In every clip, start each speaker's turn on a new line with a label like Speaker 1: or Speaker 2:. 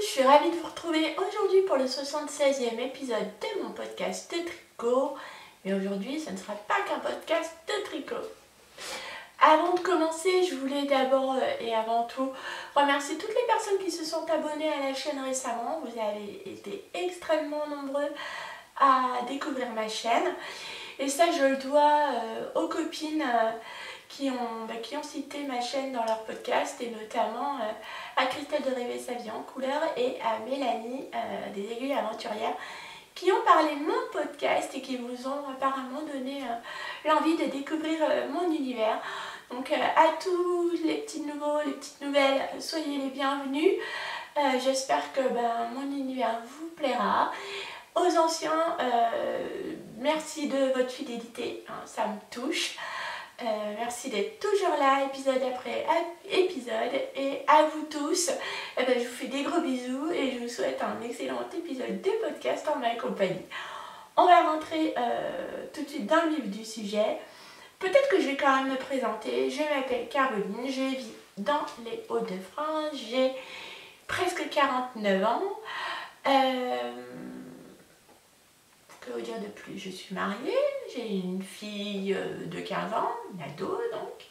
Speaker 1: je suis ravie de vous retrouver aujourd'hui pour le 76e épisode de mon podcast de tricot. Mais aujourd'hui, ce ne sera pas qu'un podcast de tricot. Avant de commencer, je voulais d'abord et avant tout remercier toutes les personnes qui se sont abonnées à la chaîne récemment. Vous avez été extrêmement nombreux à découvrir ma chaîne. Et ça, je le dois aux copines qui ont cité ma chaîne dans leur podcast, et notamment à Christelle de Rêver sa vie en couleur et à Mélanie des Aiguilles Aventurières, qui ont parlé de mon podcast et qui vous ont apparemment donné l'envie de découvrir mon univers. Donc à tous les petits nouveaux, les petites nouvelles, soyez les bienvenus. J'espère que mon univers vous plaira. Aux anciens, merci de votre fidélité, hein, ça me touche. Merci d'être toujours là, épisode après épisode. Et à vous tous, je vous fais des gros bisous et je vous souhaite un excellent épisode de podcast en ma compagnie. On va rentrer tout de suite dans le vif du sujet. Peut-être que je vais quand même me présenter. Je m'appelle Caroline, je vis dans les Hauts-de-France, j'ai presque 49 ans. Que vous dire de plus? Je suis mariée, j'ai une fille de 15 ans, une ado donc,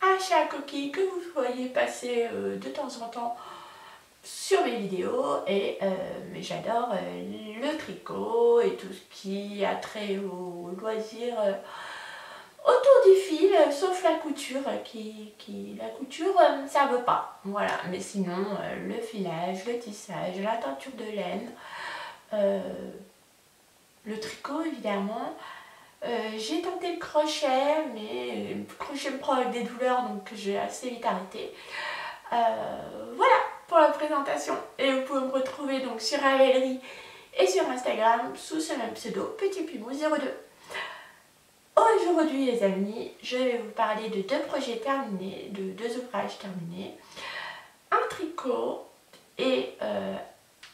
Speaker 1: un chat coquille que vous voyez passer de temps en temps sur mes vidéos, mais j'adore le tricot et tout ce qui a trait au loisir autour du fil, sauf la couture, la couture ça veut pas, voilà, mais sinon le filage, le tissage, la teinture de laine, le tricot évidemment. J'ai tenté le crochet, mais le crochet me prend avec des douleurs, donc j'ai assez vite arrêté. Voilà pour la présentation. Et vous pouvez me retrouver donc sur Ravelry et sur Instagram sous ce même pseudo, Petit Pimou02. Aujourd'hui les amis, je vais vous parler de deux projets terminés, de deux ouvrages terminés. Un tricot et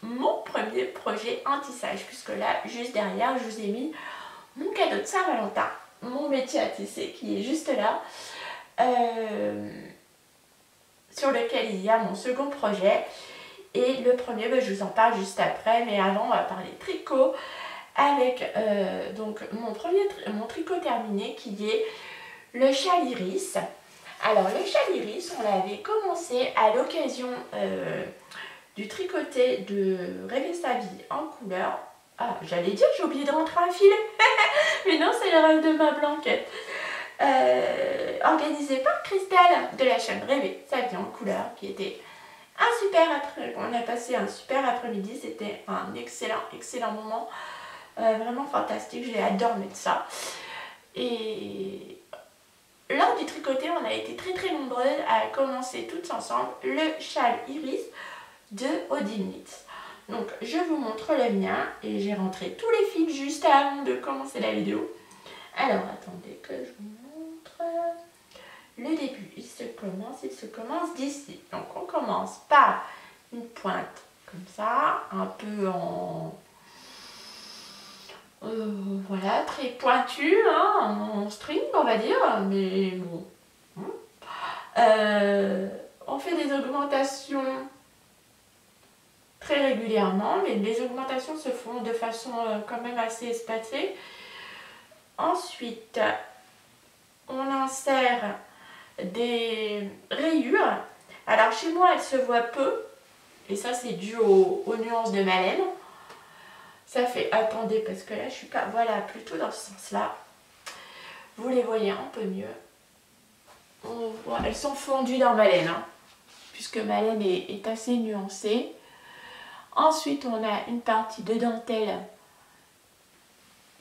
Speaker 1: mon premier projet en tissage, puisque là, juste derrière, je vous ai mis mon cadeau de Saint-Valentin, mon métier à tisser qui est juste là, sur lequel il y a mon second projet. Et le premier, je vous en parle juste après, mais avant, on va parler tricot avec donc mon tricot terminé qui est le châle iris. Alors, le châle iris, on l'avait commencé à l'occasion du tricoté de Rêver sa vie en couleur. Ah, j'allais dire, j'ai oublié de rentrer un fil. Mais non, c'est le rêve de ma blanquette. Organisé par Christelle de la chaîne Rêver sa vie en couleur, qui était un super après. On a passé un super après-midi. C'était un excellent moment. Vraiment fantastique. J'ai adoré de ça. Et lors du tricoté, on a été très nombreuses à commencer toutes ensemble le châle iris de Odinitz. Donc je vous montre le mien et j'ai rentré tous les fils juste avant de commencer la vidéo. Alors attendez que je vous montre le début. Il se commence d'ici. Donc on commence par une pointe comme ça, un peu en voilà, très pointu, hein, en string on va dire, mais bon. On fait des augmentations très régulièrement, mais les augmentations se font de façon quand même assez espacée. Ensuite, on insère des rayures. Alors chez moi, elles se voient peu, et ça c'est dû aux nuances de ma laine. Ça fait, attendez, parce que là je suis pas, voilà, plutôt dans ce sens-là. Vous les voyez un peu mieux. On voit, elles sont fondues dans ma laine, hein, puisque ma laine est assez nuancée. Ensuite, on a une partie de dentelle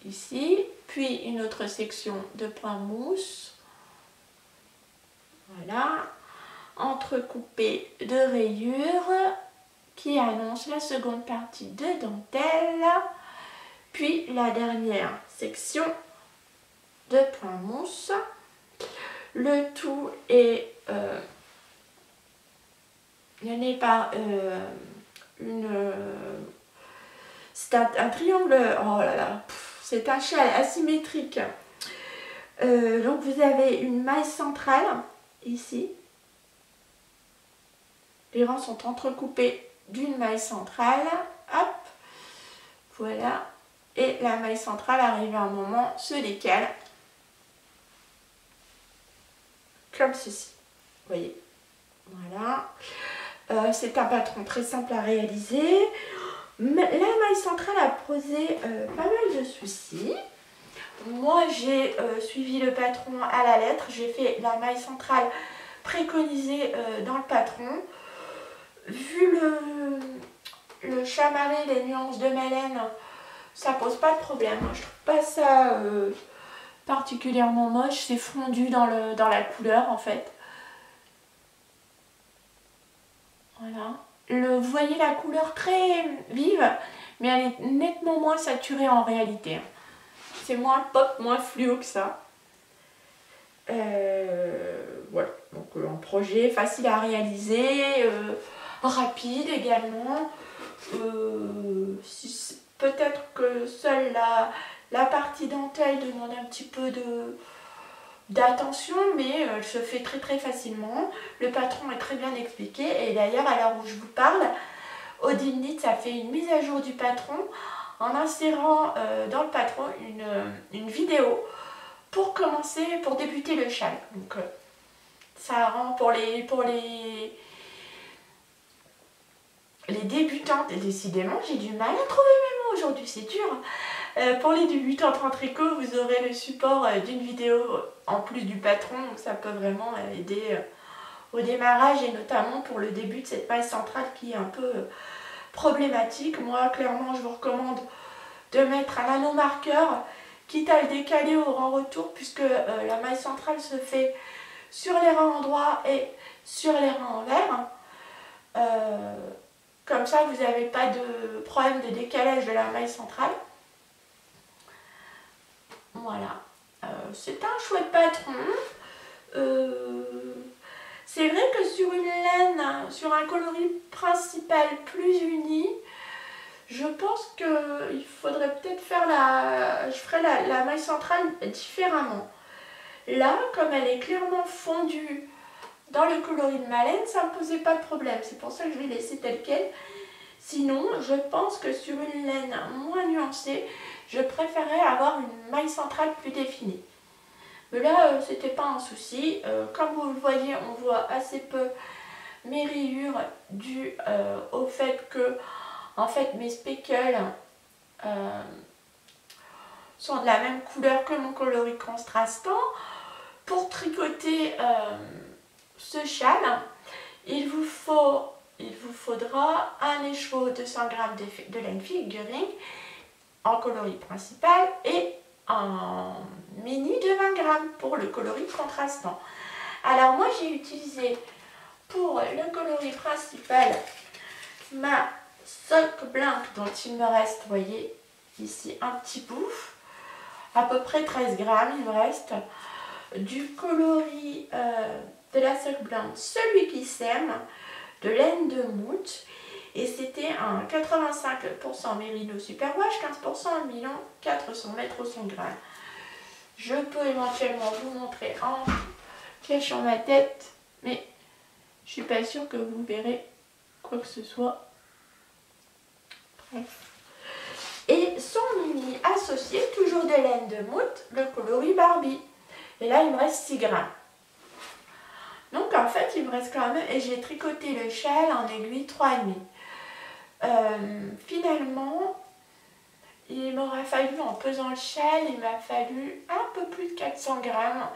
Speaker 1: ici, puis une autre section de point mousse. Voilà, entrecoupée de rayures qui annonce la seconde partie de dentelle, puis la dernière section de point mousse. Le tout est mené par c'est un triangle, oh là là, c'est un châle asymétrique. Donc vous avez une maille centrale ici. Les rangs sont entrecoupés d'une maille centrale, hop, voilà, et la maille centrale arrive à un moment se décale, comme ceci, vous voyez, voilà. C'est un patron très simple à réaliser. La maille centrale a posé pas mal de soucis. Moi j'ai suivi le patron à la lettre, j'ai fait la maille centrale préconisée dans le patron. Vu le chamarré, les nuances de ma laine, ça pose pas de problème. Je trouve pas ça particulièrement moche, c'est fondu dans la couleur en fait. Voilà. Vous voyez la couleur très vive, mais elle est nettement moins saturée en réalité. C'est moins pop, moins fluo que ça. Voilà, donc un projet facile à réaliser, rapide également. Peut-être que seule la partie dentelle demande un petit peu d'attention, mais elle se fait très très facilement. Le patron est très bien expliqué, et d'ailleurs à l'heure où je vous parle, Odile Knit a fait une mise à jour du patron en insérant dans le patron une vidéo pour commencer, pour débuter le châle. Donc ça rend pour les débutantes, et décidément j'ai du mal à trouver mes mots aujourd'hui, c'est dur. Pour les débutantes en tricot, vous aurez le support d'une vidéo en plus du patron, donc ça peut vraiment aider au démarrage, et notamment pour le début de cette maille centrale qui est un peu problématique. Moi clairement je vous recommande de mettre un anneau marqueur, quitte à le décaler au rang retour, puisque la maille centrale se fait sur les rangs endroits et sur les rangs envers. Comme ça vous n'avez pas de problème de décalage de la maille centrale. Voilà, c'est un chouette patron. C'est vrai que sur une laine, sur un coloris principal plus uni, je pense qu'il faudrait peut-être faire je ferai la maille centrale différemment. Là, comme elle est clairement fondue dans le coloris de ma laine, ça ne me posait pas de problème. C'est pour ça que je l'ai laissé tel quel. Sinon, je pense que sur une laine moins nuancée, je préférerais avoir une maille centrale plus définie. Mais là, c'était pas un souci. Comme vous le voyez, on voit assez peu mes rayures dues au fait que en fait mes speckles sont de la même couleur que mon coloris contrastant. Pour tricoter ce châle, il vous faudra un écheveau de 100 g de laine figuring en coloris principal et un mini de 20 g pour le coloris contrastant. Alors moi j'ai utilisé pour le coloris principal ma sock blanc dont il me reste, vous voyez ici un petit bout, à peu près 13 g il me reste, du coloris de la sock blanc, celui qui sème, de laine de moute, et c'était un 85% mérino superwash, 15% nylon, 400 mètres au 100 g. Je peux éventuellement vous montrer en cachant ma tête, mais je suis pas sûre que vous verrez quoi que ce soit. Bref. Et son mini associé, toujours de laine de moute, le coloris Barbie. Et là, il me reste 6 grammes. Donc en fait, il me reste quand même, et j'ai tricoté le châle en aiguille 3,5. Finalement, il m'aurait fallu, en pesant le châle, il m'a fallu un peu plus de 400 grammes.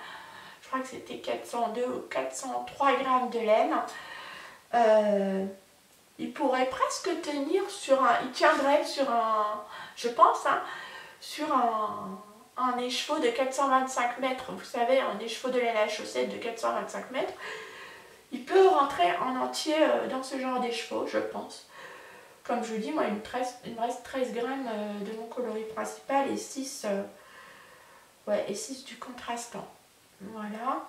Speaker 1: Je crois que c'était 402 ou 403 grammes de laine. Il pourrait presque tenir sur il tiendrait sur je pense, hein, sur un écheveau de 425 mètres. Vous savez, un écheveau de laine à chaussette de 425 mètres. Il peut rentrer en entier dans ce genre d'écheveau, je pense. Comme je vous dis, moi, il me reste 13 grammes de mon coloris principal et 6, et 6 du contrastant. Voilà.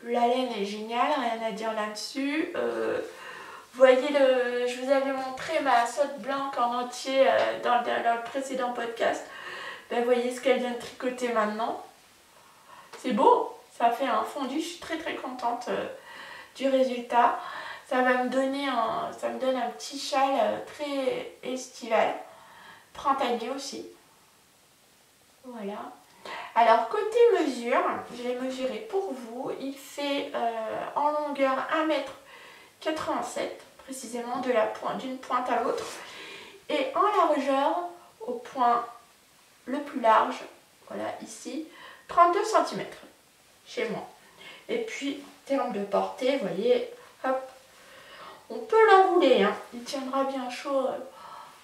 Speaker 1: La laine est géniale, rien à dire là-dessus. Vous voyez, je vous avais montré ma sotte blanche en entier dans le précédent podcast. Ben, vous voyez ce qu'elle vient de tricoter maintenant. C'est beau, ça fait un fondu, je suis très très contente du résultat. Ça me donne un petit châle très estival, printanier aussi. Voilà. Alors côté mesure, je l'ai mesuré pour vous, il fait en longueur 1,87 m précisément d'une pointe à l'autre, et en largeur au point le plus large, voilà ici, 32 cm chez moi. Et puis en termes de portée, vous voyez, hop, on peut l'enrouler, hein. Il tiendra bien chaud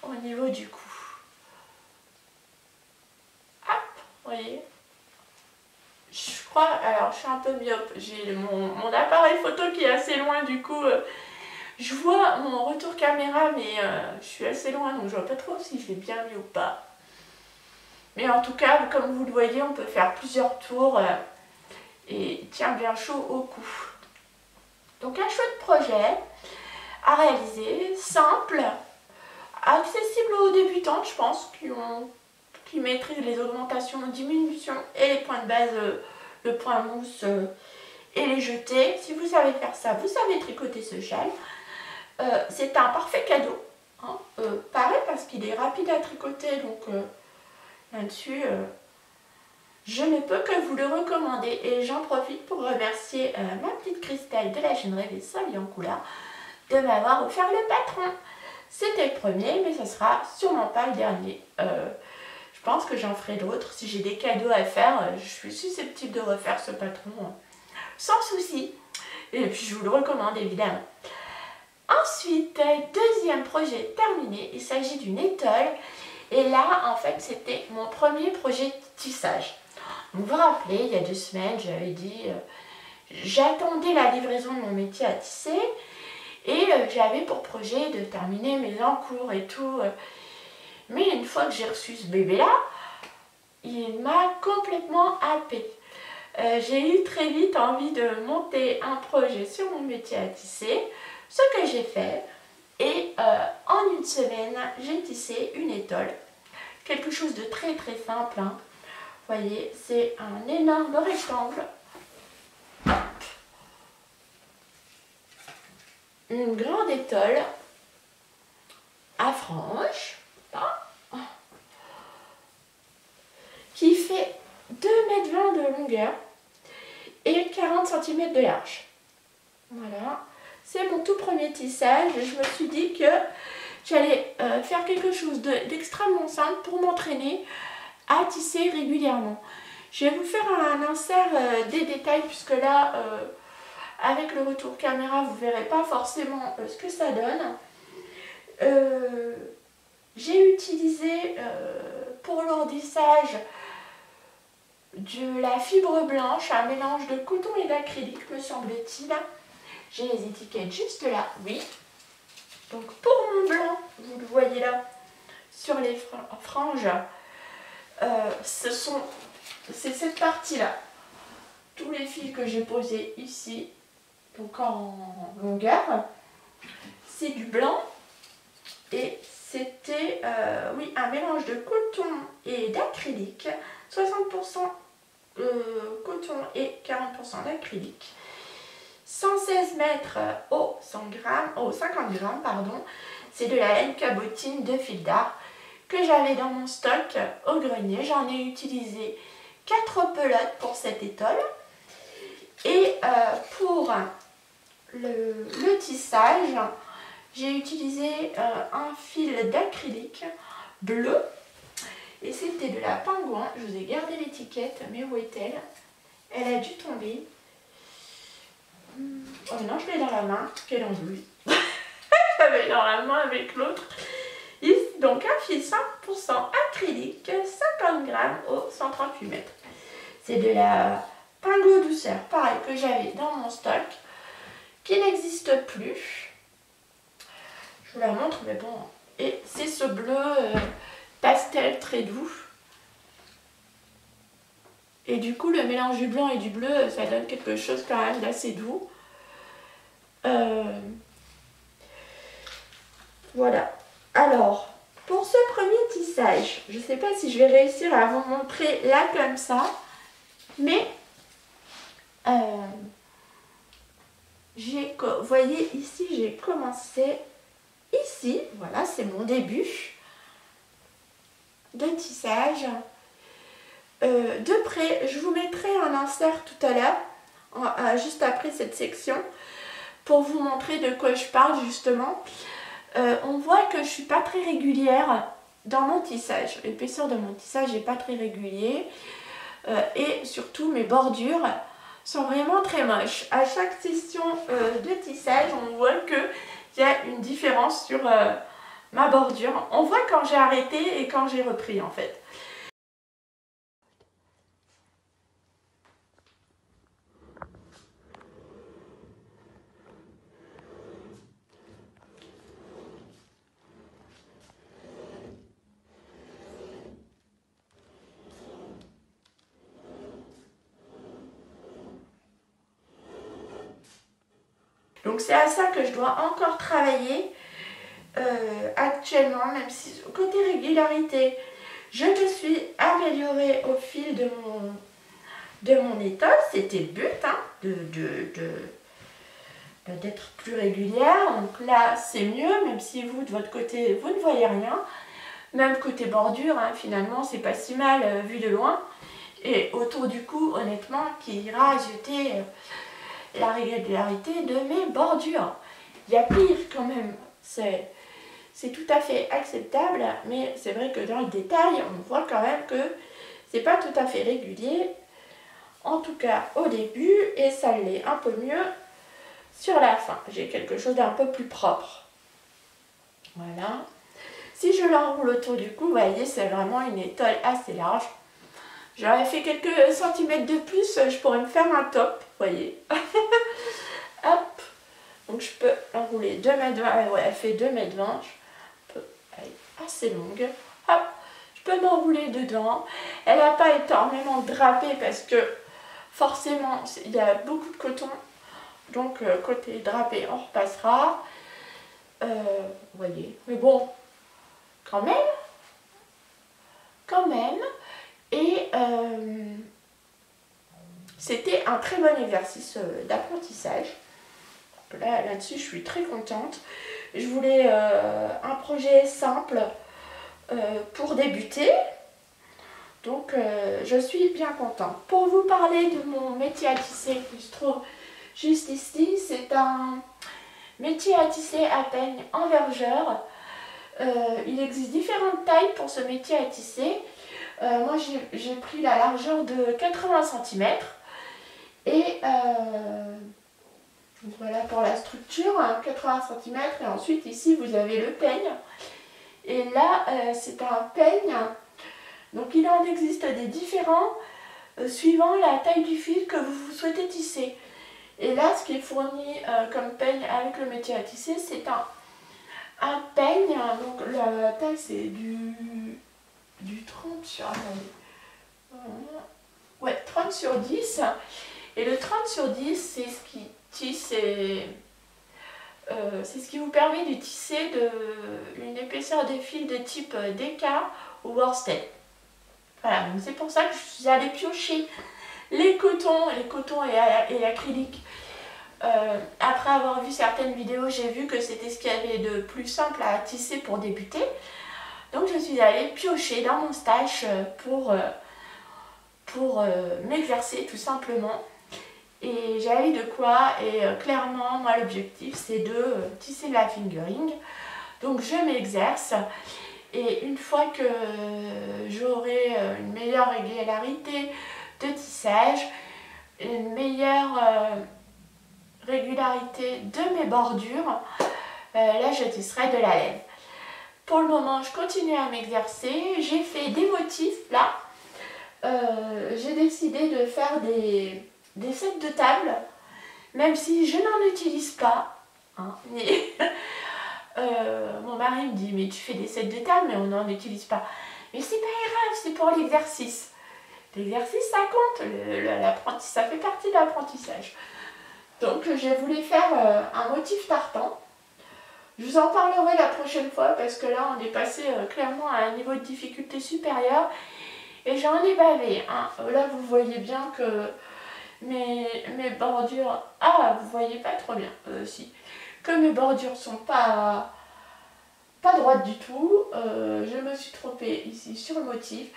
Speaker 1: au niveau du cou. Hop, vous voyez. Je crois, alors je suis un peu myope, j'ai mon appareil photo qui est assez loin, du coup je vois mon retour caméra, mais je suis assez loin, donc je vois pas trop si je vais bien mis ou pas. Mais en tout cas, comme vous le voyez, on peut faire plusieurs tours et il tient bien chaud au cou. Donc un chouette projet à réaliser, simple, accessible aux débutants, je pense, qui maîtrisent les augmentations, diminutions et les points de base, le point mousse et les jetés. Si vous savez faire ça, vous savez tricoter ce châle. C'est un parfait cadeau, hein. Pareil parce qu'il est rapide à tricoter, donc là-dessus je ne peux que vous le recommander. Et j'en profite pour remercier ma petite Christelle de la chaîne Rêver Soleil en couleur de m'avoir offert le patron. C'était le premier, mais ce sera sûrement pas le dernier. Je pense que j'en ferai d'autres. Si j'ai des cadeaux à faire, je suis susceptible de refaire ce patron sans souci. Et puis je vous le recommande évidemment. Ensuite, deuxième projet terminé, il s'agit d'une étole. Et là, en fait, c'était mon premier projet de tissage. Donc, vous vous rappelez, il y a 2 semaines, j'avais dit, j'attendais la livraison de mon métier à tisser. Et j'avais pour projet de terminer mes encours et tout. Mais une fois que j'ai reçu ce bébé-là, il m'a complètement happée. J'ai eu très vite envie de monter un projet sur mon métier à tisser, ce que j'ai fait. Et en une semaine, j'ai tissé une étole. Quelque chose de très très simple, hein. Vous voyez, c'est un énorme rectangle. Une grande étole à franges, qui fait 2,20 m de longueur et 40 cm de large. Voilà, c'est mon tout premier tissage. Je me suis dit que j'allais faire quelque chose d'extrêmement simple pour m'entraîner à tisser régulièrement. Je vais vous faire un insert des détails, puisque là, avec le retour caméra, vous ne verrez pas forcément ce que ça donne. J'ai utilisé pour l'ourdissage de la fibre blanche, un mélange de coton et d'acrylique, me semble-t-il. J'ai les étiquettes juste là, oui. Donc pour mon blanc, vous le voyez là, sur les franges, c'est cette partie-là. Tous les fils que j'ai posés ici, donc en longueur, c'est du blanc. Et c'était oui, un mélange de coton et d'acrylique, 60% coton et 40% d'acrylique. 116 mètres au 50 grammes, pardon. C'est de la laine cabotine de fil d'art que j'avais dans mon stock au grenier. J'en ai utilisé 4 pelotes pour cette étole. Et pour le tissage, j'ai utilisé un fil d'acrylique bleu. Et c'était de la pingouin. Je vous ai gardé l'étiquette, mais où est-elle? Elle a dû tomber. Oh non, je l'ai dans la main. Quelle embrouille. Je l'avais dans la main avec l'autre. Donc un fil 100% acrylique, 50 grammes au 138 mètres. C'est de la Pingo Douceur, pareil, que j'avais dans mon stock, qui n'existe plus. Je vous la montre, mais bon. Et c'est ce bleu pastel très doux. Et du coup, le mélange du blanc et du bleu, ça donne quelque chose quand même d'assez doux. Voilà. Alors, pour ce premier tissage, je ne sais pas si je vais réussir à vous montrer là comme ça, mais vous voyez ici, j'ai commencé ici, voilà, c'est mon début de tissage. De près, je vous mettrai un insert tout à l'heure, juste après cette section, pour vous montrer de quoi je parle justement. On voit que je ne suis pas très régulière dans mon tissage. L'épaisseur de mon tissage n'est pas très régulier. Et surtout mes bordures sont vraiment très moches. À chaque session de tissage, on voit qu'il y a une différence sur ma bordure. On voit quand j'ai arrêté et quand j'ai repris en fait. Donc c'est à ça que je dois encore travailler actuellement, même si côté régularité, je me suis améliorée au fil de mon étole. C'était le but, hein, d'être plus régulière. Donc là c'est mieux, même si vous de votre côté vous ne voyez rien. Même côté bordure, hein, finalement c'est pas si mal vu de loin. Et autour du cou, honnêtement, qui ira ajouter la régularité de mes bordures. Il y a pire quand même, c'est tout à fait acceptable, mais c'est vrai que dans le détail, on voit quand même que c'est pas tout à fait régulier, en tout cas au début, et ça l'est un peu mieux sur la fin. J'ai quelque chose d'un peu plus propre. Voilà. Si je l'enroule autour du cou, vous voyez, c'est vraiment une étole assez large. J'aurais fait quelques centimètres de plus, je pourrais me faire un top, vous voyez. Hop, donc je peux l'enrouler 2,20 m, ouais, elle fait 2,20 m, elle est assez longue. Hop, je peux m'enrouler dedans. Elle n'a pas énormément drapé parce que forcément il y a beaucoup de coton, donc côté drapé on repassera. Vous voyez, mais bon, quand même. Et c'était un très bon exercice d'apprentissage. Là-dessus, je suis très contente. Je voulais un projet simple pour débuter. Donc, je suis bien contente. Pour vous parler de mon métier à tisser qui se trouve juste ici, c'est un métier à tisser à peigne en vergeur. Il existe différentes tailles pour ce métier à tisser. Moi j'ai pris la largeur de 80 cm et voilà pour la structure, 80 cm, et ensuite ici vous avez le peigne et là c'est un peigne, donc il en existe des différents suivant la taille du fil que vous souhaitez tisser. Et là ce qui est fourni comme peigne avec le métier à tisser, c'est un peigne, donc la taille c'est du 30 sur, ouais, 30 sur 10, et le 30 sur 10 c'est ce qui tisse c'est ce qui vous permet de tisser une épaisseur de fil de type DK ou worsted. Voilà, donc c'est pour ça que je suis allée piocher les cotons et acryliques. Après avoir vu certaines vidéos, j'ai vu que c'était ce qu'il y avait de plus simple à tisser pour débuter. Donc je suis allée piocher dans mon stash pour m'exercer tout simplement. Et j'avais de quoi, et clairement moi l'objectif c'est de tisser la fingering. Donc je m'exerce, et une fois que j'aurai une meilleure régularité de tissage, une meilleure régularité de mes bordures, là je tisserai de la laine. Pour le moment, je continue à m'exercer. J'ai fait des motifs là. J'ai décidé de faire des sets de table, même si je n'en utilise pas. Hein, mais mon mari me dit, mais tu fais des sets de table, mais on n'en utilise pas. Mais c'est pas grave, c'est pour l'exercice. L'exercice, ça compte. Ça fait partie de l'apprentissage. Donc, je voulais faire un motif tartan. Je vous en parlerai la prochaine fois parce que là on est passé clairement à un niveau de difficulté supérieur et j'en ai bavé. Hein. Là vous voyez bien que mes bordures... Ah, vous voyez pas trop bien, si. Comme mes bordures sont pas droites du tout, je me suis trompée ici sur le motif.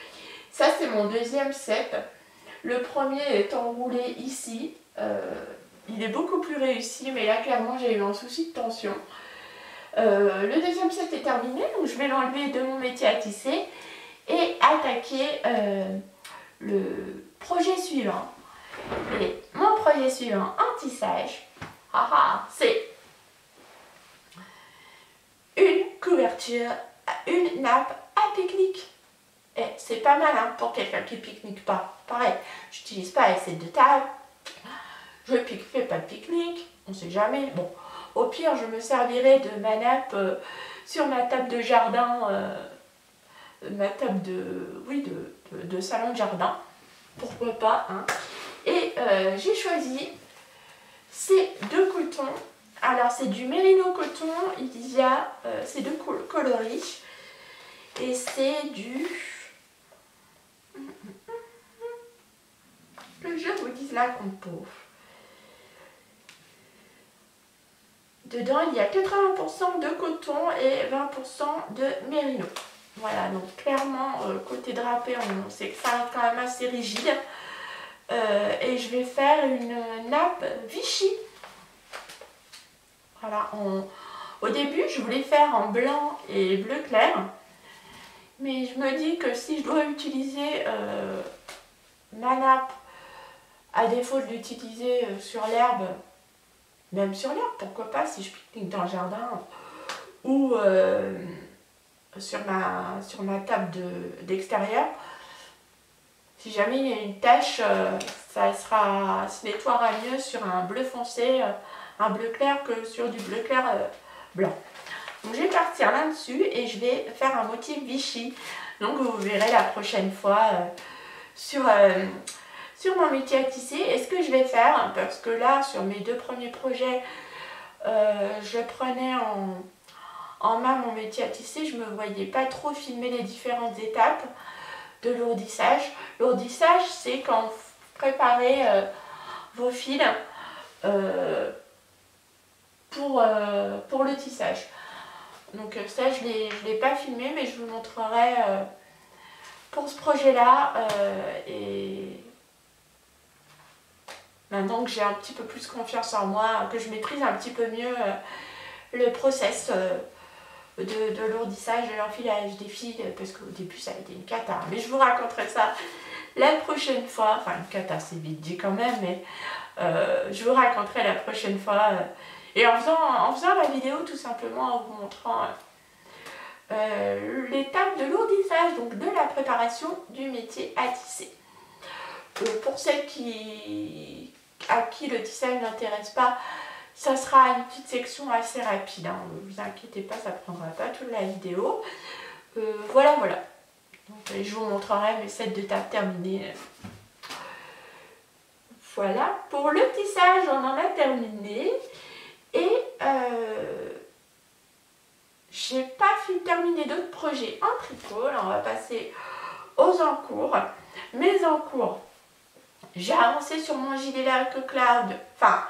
Speaker 1: Ça, c'est mon deuxième set. Le premier est enroulé ici. Il est beaucoup plus réussi, mais là, clairement, j'ai eu un souci de tension. Le deuxième set est terminé, donc je vais l'enlever de mon métier à tisser et attaquer le projet suivant. Et mon projet suivant en tissage, c'est une couverture, une nappe à pique-nique. Et c'est pas mal hein, pour quelqu'un qui pique-nique pas. Pareil, j'utilise pas les sets de table, je fais pas de pique-nique, on sait jamais. Bon, au pire, je me servirai de ma nappe sur ma table de jardin, ma table de salon de jardin. Pourquoi pas, hein. Et j'ai choisi ces deux cotons. Alors, c'est du mérino coton, il y a ces deux coloris. Et c'est du... Que je vous dise la compo. Dedans, il y a 80% de coton et 20% de mérino. Voilà, donc clairement, côté drapé, on sait que ça reste quand même assez rigide. Et je vais faire une nappe Vichy. Voilà, au début, je voulais faire en blanc et bleu clair. Mais je me dis que si je dois utiliser ma nappe, à défaut de l'utiliser sur l'herbe, même sur l'herbe, pourquoi pas, si je pique-nique dans le jardin, ou sur ma table d'extérieur, si jamais il y a une tache, ça se nettoiera mieux sur un bleu foncé, un bleu clair que sur du bleu clair blanc. Donc je vais partir là-dessus et je vais faire un motif Vichy. Donc vous verrez la prochaine fois sur mon métier à tisser. Et ce que je vais faire, parce que là sur mes deux premiers projets, je prenais en main mon métier à tisser, je ne me voyais pas trop filmer les différentes étapes de l'ourdissage. L'ourdissage, c'est quand vous préparez vos fils pour le tissage. Donc ça, je ne l'ai pas filmé, mais je vous montrerai pour ce projet-là. Et maintenant que j'ai un petit peu plus confiance en moi, que je maîtrise un petit peu mieux le process de l'ourdissage, de l'enfilage des fils, parce qu'au début ça a été une cata. Mais je vous raconterai ça la prochaine fois. Enfin, une cata, c'est vite dit quand même, mais je vous raconterai la prochaine fois. Et en faisant la vidéo, tout simplement, en vous montrant l'étape de l'ourdissage, donc de la préparation du métier à tisser. Pour celles à qui le tissage n'intéresse pas, ça sera une petite section assez rapide, hein. Ne vous inquiétez pas, ça ne prendra pas toute la vidéo. Voilà. Donc, je vous montrerai mes sets de table terminés. Voilà, pour le tissage, on en a terminé. Et j'ai pas terminé d'autres projets en tricot. Là, on va passer aux encours. Mes encours, j'ai avancé sur mon gilet Like Cloud, enfin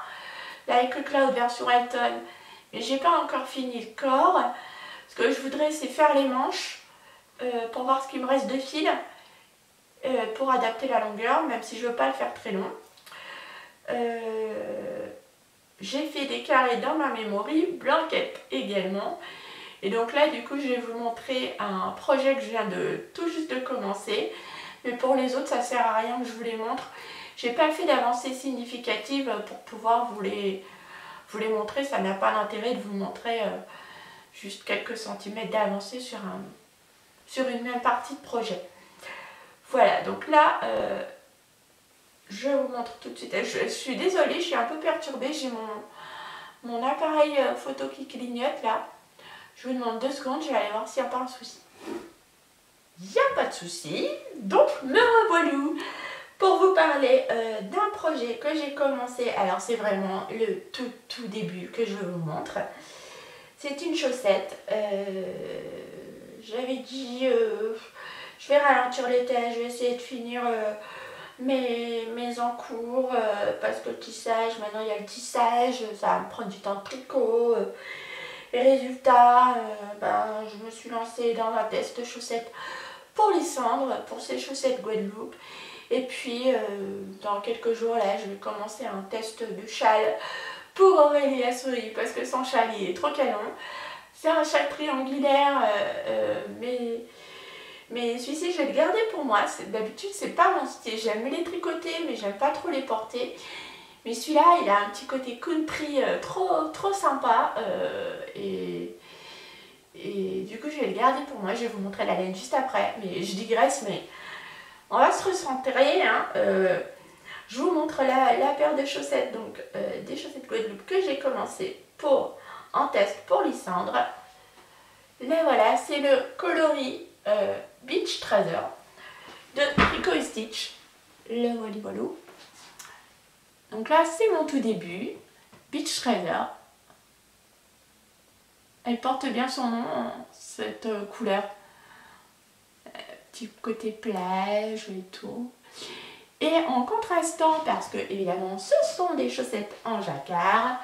Speaker 1: Like Cloud version Elton, mais j'ai pas encore fini le corps. Ce que je voudrais, c'est faire les manches pour voir ce qu'il me reste de fil pour adapter la longueur, même si je veux pas le faire très long. J'ai fait des carrés dans ma memory, blanquette également. Et donc là, du coup, je vais vous montrer un projet que je viens de tout juste de commencer. Mais pour les autres, ça sert à rien que je vous les montre. J'ai pas fait d'avancée significative pour pouvoir vous les montrer. Ça n'a pas l'intérêt de vous montrer juste quelques centimètres d'avancée sur une même partie de projet. Voilà, donc là... je vous montre tout de suite. Je suis désolée, je suis un peu perturbée. J'ai mon appareil photo qui clignote là. Je vous demande 2 secondes, je vais aller voir s'il n'y a pas un souci. Il n'y a pas de souci. Donc, me revoilà pour vous parler d'un projet que j'ai commencé. Alors, c'est vraiment le tout début que je vous montre. C'est une chaussette. J'avais dit, je vais ralentir les tâches, je vais essayer de finir... mes encours, parce que le tissage, maintenant il y a le tissage, ça va me prendre du temps de tricot. Les résultats, je me suis lancée dans un test de chaussettes pour les cendres, pour ces chaussettes Guadeloupe. Et puis dans quelques jours là, je vais commencer un test de châle pour Aurélie la souris, parce que son châle il est trop canon. C'est un châle triangulaire, mais celui-ci je vais le garder pour moi. D'habitude c'est pas mon style, j'aime les tricoter mais j'aime pas trop les porter. Mais celui-là il a un petit côté country trop sympa, et du coup je vais le garder pour moi. Je vais vous montrer la laine juste après, mais je digresse, mais on va se recentrer, hein. Je vous montre la paire de chaussettes, donc des chaussettes Guadeloupe que j'ai commencé en test pour Lysandre. Là voilà, c'est le coloris Beach Treasure de Tricot & Stitch. Le voilà. Donc là c'est mon tout début, Beach Treasure. Elle porte bien son nom, cette couleur. Petit côté plage et tout. Et en contrastant, parce que évidemment ce sont des chaussettes en jacquard,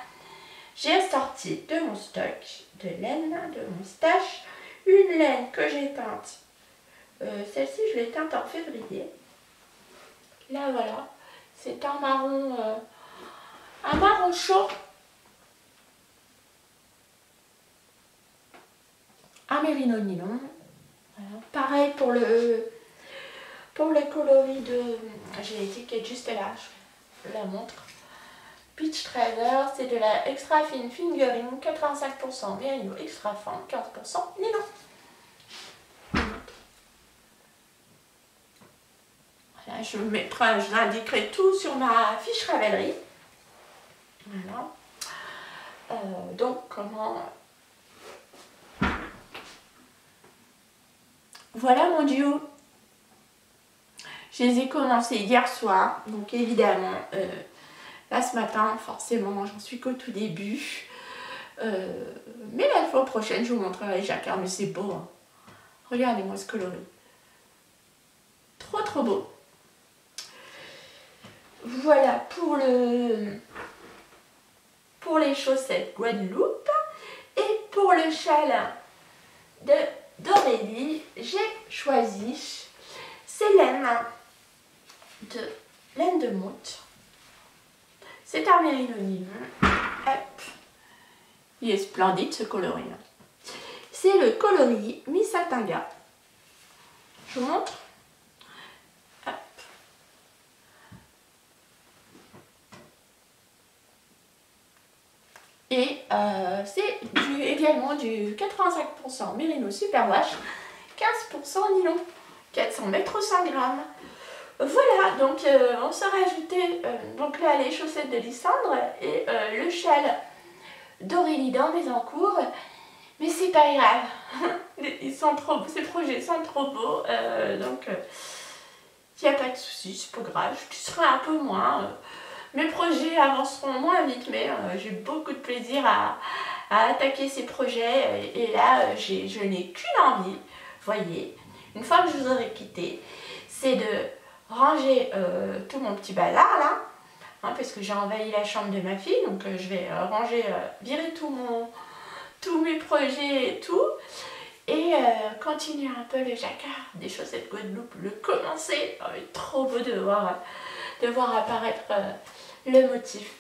Speaker 1: j'ai sorti de mon stock de laine, de mon stash, une laine que j'ai teinte. Celle-ci je l'ai teinte en février. Là voilà, c'est un marron chaud. Un mérino nylon. Voilà. Pareil pour le coloris de... J'ai l'étiquette juste là, je la montre. Beach Treasure, c'est de la extra fine fingering, 85% mérino extra fin, 15% nylon. Voilà, je indiquerai tout sur ma fiche Ravelry. Voilà. Donc comment... Voilà mon duo. Je les ai commencés hier soir, donc évidemment, là ce matin, forcément, j'en suis qu'au tout début. Mais la fois prochaine, je vous montrerai les jacquards, mais c'est beau. Hein. Regardez-moi ce coloris. Trop beau. Voilà pour les chaussettes Guadeloupe. Et pour le châle d'Aurélie, j'ai choisi ces laines de moute. C'est un mérino nylon. Hop. Il est splendide ce coloris. C'est le coloris Misatinga. Je vous montre. Hop. Et c'est également du 85% mérino superwash, 15% nylon, 400 mètres 100 grammes. Voilà, donc on s'est rajouté donc là les chaussettes de Lysandre et le châle d'Aurélie dans mes encours. Mais c'est pas grave, ils sont trop beaux, ces projets sont trop beaux, donc il n'y a pas de souci, c'est pas grave, je serai un peu moins. Mes projets avanceront moins vite, mais j'ai beaucoup de plaisir à attaquer ces projets. Et là, je n'ai qu'une envie, voyez, une fois que je vous aurai quitté, c'est de ranger tout mon petit bazar là, hein, parce que j'ai envahi la chambre de ma fille, donc je vais ranger, virer tous mes projets et tout, et continuer un peu le jacquard des chaussettes Guadeloupe, le commencer. Oh, c'est trop beau de voir apparaître le motif.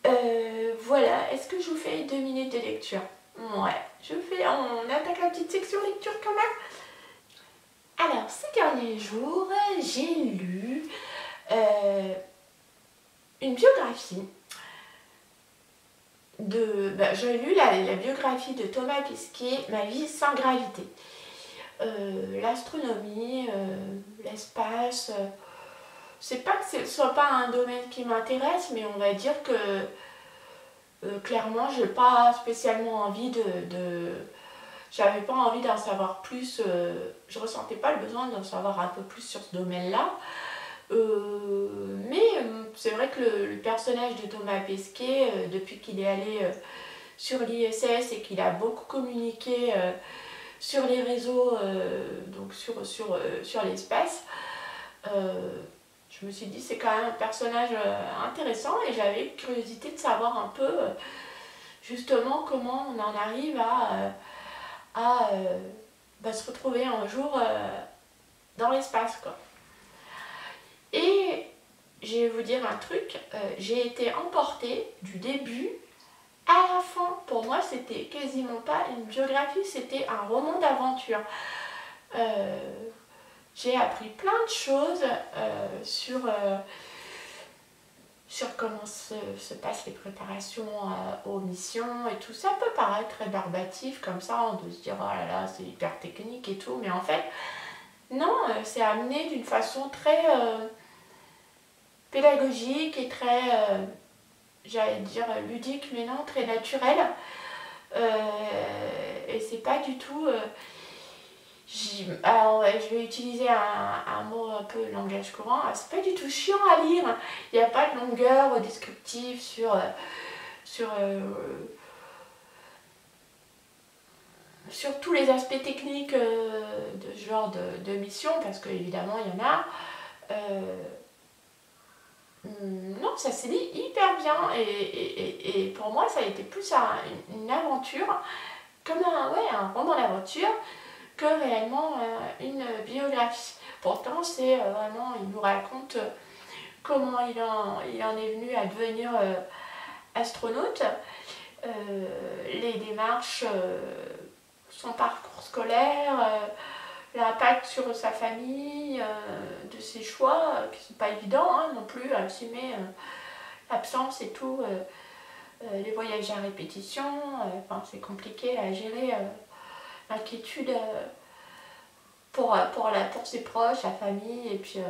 Speaker 1: Voilà, est-ce que je vous fais 2 minutes de lecture? Ouais, on attaque la petite section lecture quand même. Alors, ces derniers jours, j'ai lu une biographie j'ai lu la biographie de Thomas Pesquet, Ma vie sans gravité. L'astronomie, l'espace, c'est pas que ce soit pas un domaine qui m'intéresse, mais on va dire que clairement, j'ai pas spécialement envie j'avais pas envie d'en savoir plus, je ressentais pas le besoin d'en savoir un peu plus sur ce domaine-là. Mais c'est vrai que le personnage de Thomas Pesquet, depuis qu'il est allé sur l'ISS et qu'il a beaucoup communiqué sur les réseaux, donc sur l'espace, je me suis dit c'est quand même un personnage intéressant et j'avais curiosité de savoir un peu justement comment on en arrive à se retrouver un jour dans l'espace, quoi. Et je vais vous dire un truc, j'ai été emportée du début à la fin. Pour moi, c'était quasiment pas une biographie, c'était un roman d'aventure. J'ai appris plein de choses sur comment se passent les préparations aux missions et tout. Ça peut paraître rébarbatif comme ça, on peut se dire oh là là, c'est hyper technique et tout, mais en fait, non, c'est amené d'une façon très pédagogique et très, j'allais dire ludique, mais non, très naturelle. Et c'est pas du tout... alors ouais, je vais utiliser un mot un peu langage courant, c'est pas du tout chiant à lire, il n'y a pas de longueur descriptive sur tous les aspects techniques de ce genre de mission, parce qu'évidemment il y en a. Non, ça s'est dit hyper bien et pour moi ça a été plus une aventure, comme un roman d'aventure, que réellement une biographie. Pourtant, c'est vraiment, il nous raconte comment il en est venu à devenir astronaute, les démarches, son parcours scolaire, l'impact sur sa famille, de ses choix, qui ne sont pas évidents hein, non plus, à assumer l'absence et tout, les voyages à répétition, enfin, c'est compliqué à gérer. L'inquiétude pour ses proches, sa famille et puis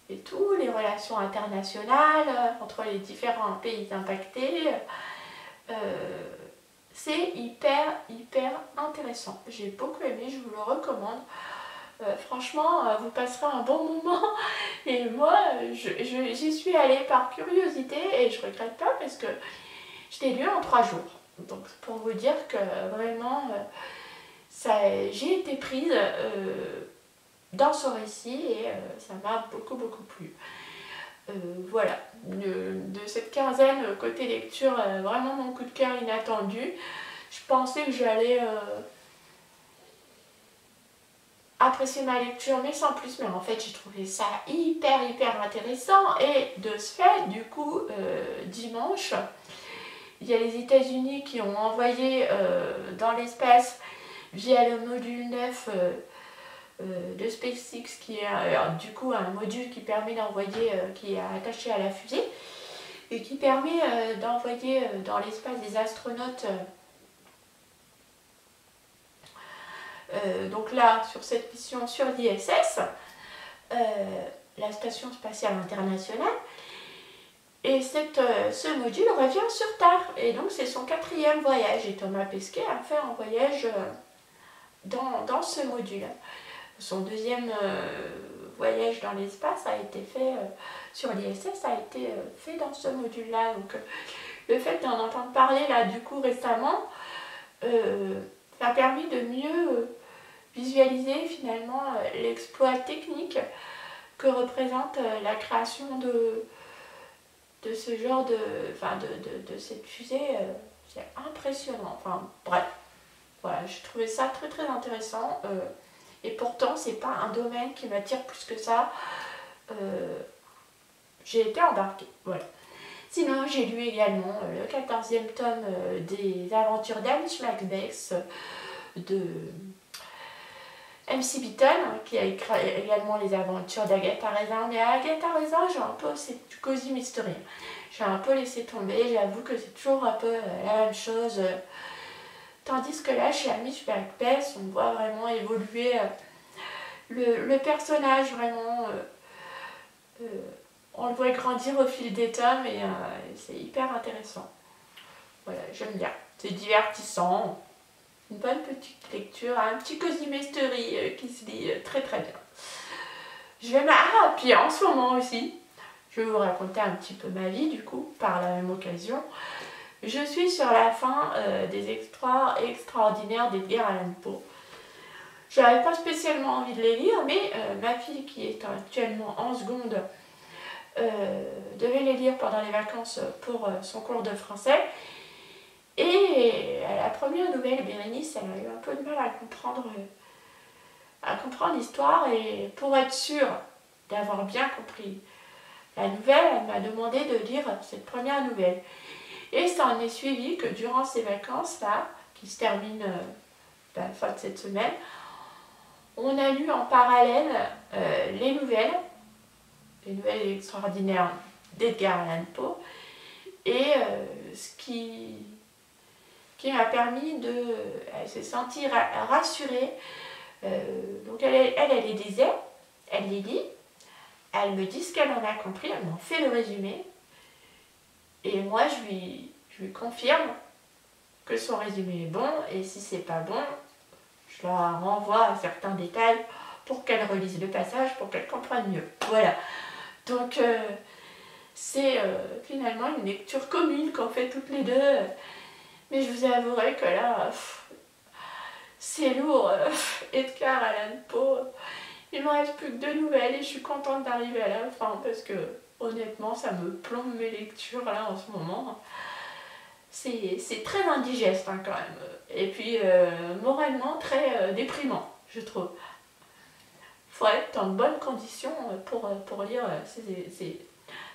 Speaker 1: et tout, les relations internationales entre les différents pays impactés. C'est hyper intéressant. J'ai beaucoup aimé, je vous le recommande. Franchement, vous passerez un bon moment et moi, j'y suis allée par curiosité et je regrette pas parce que je l'ai lu en 3 jours. Donc pour vous dire que vraiment... j'ai été prise dans ce récit et ça m'a beaucoup plu. Voilà, de cette quinzaine côté lecture, vraiment mon coup de cœur inattendu. Je pensais que j'allais apprécier ma lecture, mais sans plus. Mais en fait, j'ai trouvé ça hyper intéressant. Et de ce fait, du coup, dimanche, il y a les États-Unis qui ont envoyé dans l'espace via le module 9 de SpaceX, qui est du coup un module qui permet d'envoyer, qui est attaché à la fusée, et qui permet d'envoyer dans l'espace des astronautes. Donc là, sur cette mission sur l'ISS, la Station Spatiale Internationale, et ce module revient sur Terre, et donc c'est son 4e voyage, et Thomas Pesquet a fait un voyage dans ce module. Son 2e voyage dans l'espace a été fait sur l'ISS, a été fait dans ce module-là. Donc le fait d'en entendre parler là du coup récemment, ça a permis de mieux visualiser finalement l'exploit technique que représente la création de ce genre de cette fusée. C'est impressionnant. Enfin bref. Voilà, j'ai trouvé ça très intéressant et pourtant c'est pas un domaine qui m'attire plus que ça. J'ai été embarquée, voilà. Sinon j'ai lu également le 14e tome des aventures d'Hamish Macbeth de MC Beaton, qui a écrit également les aventures d'Agatha Raisin. Mais à Agatha Raisin, c'est du cosy mystery. J'ai un peu laissé tomber, j'avoue que c'est toujours un peu la même chose. Tandis que là, chez Hamish Macbeth, on voit vraiment évoluer le personnage, vraiment. On le voit grandir au fil des tomes et c'est hyper intéressant. Voilà, j'aime bien. C'est divertissant. Une bonne petite lecture, un petit cosy mystery qui se lit très bien. Puis en ce moment aussi, je vais vous raconter un petit peu ma vie du coup, par la même occasion. Je suis sur la fin des extraordinaires d'Edgar Allan Poe. J'avais pas spécialement envie de les lire, mais ma fille qui est actuellement en seconde devait les lire pendant les vacances pour son cours de français. Et à la première nouvelle, Bérénice, elle a eu un peu de mal à comprendre l'histoire. Et pour être sûre d'avoir bien compris la nouvelle, elle m'a demandé de lire cette première nouvelle. Et ça en est suivi que durant ces vacances-là, qui se terminent à la fin de cette semaine, on a lu en parallèle les nouvelles extraordinaires d'Edgar Allan Poe, et ce qui m'a permis de se sentir rassurée. Donc elle les disait, elle les lit, elle me dit ce qu'elle en a compris, elle m'en fait le résumé, et moi je lui confirme que son résumé est bon, et si c'est pas bon, je la renvoie à certains détails pour qu'elle relise le passage, pour qu'elle comprenne mieux. Voilà. Donc c'est finalement une lecture commune qu'on fait toutes les deux. Mais je vous avouerai que là, c'est lourd. Edgar Allan Poe, il me reste plus que 2 nouvelles et je suis contente d'arriver à la fin parce que honnêtement, ça me plombe mes lectures là en ce moment. C'est très indigeste hein, quand même. Et puis moralement très déprimant, je trouve. Faut être dans de bonnes conditions pour lire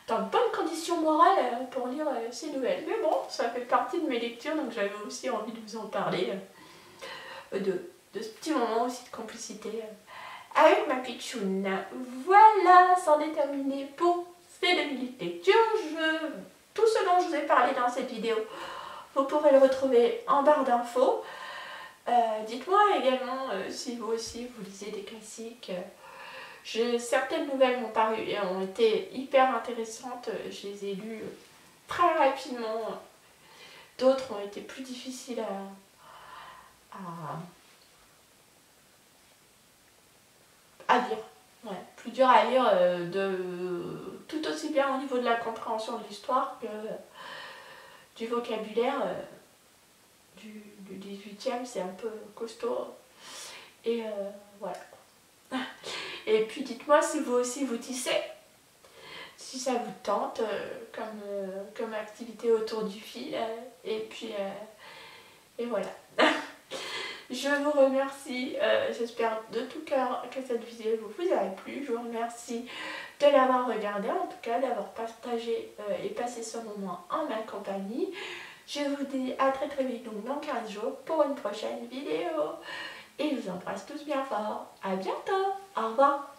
Speaker 1: dans de bonnes conditions morales pour lire ces nouvelles. Mais bon, ça fait partie de mes lectures, donc j'avais aussi envie de vous en parler, de ce petit moment aussi de complicité avec ma pitchoune. Voilà, c'en est terminé pour ces 2 minutes lecture. Tout ce dont je vous ai parlé dans cette vidéo, vous pourrez le retrouver en barre d'infos. Dites-moi également si vous aussi vous lisez des classiques. Certaines nouvelles m'ont paru et ont été hyper intéressantes, je les ai lues très rapidement. D'autres ont été plus difficiles à lire. Ouais, plus dur à lire, tout aussi bien au niveau de la compréhension de l'histoire que du vocabulaire. Du 18e, c'est un peu costaud. Et voilà. Et puis dites-moi si vous aussi vous tissez, si ça vous tente comme activité autour du fil. Et puis et voilà. Je vous remercie, j'espère de tout cœur que cette vidéo vous a plu. Je vous remercie de l'avoir regardée, en tout cas d'avoir partagé et passé ce moment en ma compagnie. Je vous dis à très très vite, donc dans 15 jours, pour une prochaine vidéo. Et je vous embrasse tous bien fort. À bientôt. Au revoir.